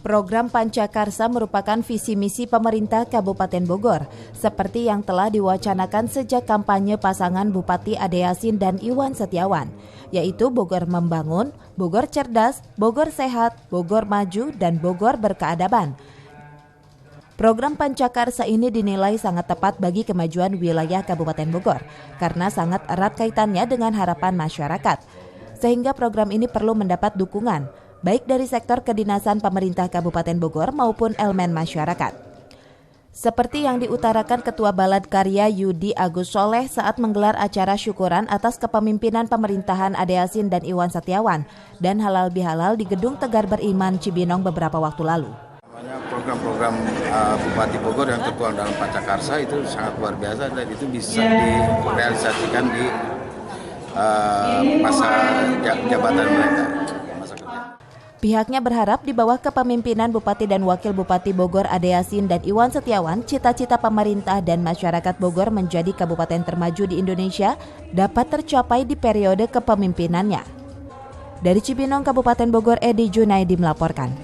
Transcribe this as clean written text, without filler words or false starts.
Program Pancakarsa merupakan visi misi pemerintah Kabupaten Bogor, seperti yang telah diwacanakan sejak kampanye pasangan Bupati Ade Yasin dan Iwan Setiawan, yaitu Bogor Membangun, Bogor Cerdas, Bogor Sehat, Bogor Maju, dan Bogor Berkeadaban. Program Pancakarsa ini dinilai sangat tepat bagi kemajuan wilayah Kabupaten Bogor, karena sangat erat kaitannya dengan harapan masyarakat. Sehingga program ini perlu mendapat dukungan, baik dari sektor kedinasan pemerintah Kabupaten Bogor maupun elemen masyarakat. Seperti yang diutarakan Ketua Balad Karya Yudi Agus Soleh saat menggelar acara syukuran atas kepemimpinan pemerintahan Ade Yasin dan Iwan Setiawan dan halal bihalal di Gedung Tegar Beriman Cibinong beberapa waktu lalu. Program-program Bupati Bogor yang tertuang dalam Pancakarsa itu sangat luar biasa dan itu bisa direalisasikan di masa jabatan mereka. Pihaknya berharap di bawah kepemimpinan Bupati dan Wakil Bupati Bogor Ade Yasin dan Iwan Setiawan, cita-cita pemerintah dan masyarakat Bogor menjadi kabupaten termaju di Indonesia dapat tercapai di periode kepemimpinannya. Dari Cibinong, Kabupaten Bogor, Edi Junaidi melaporkan.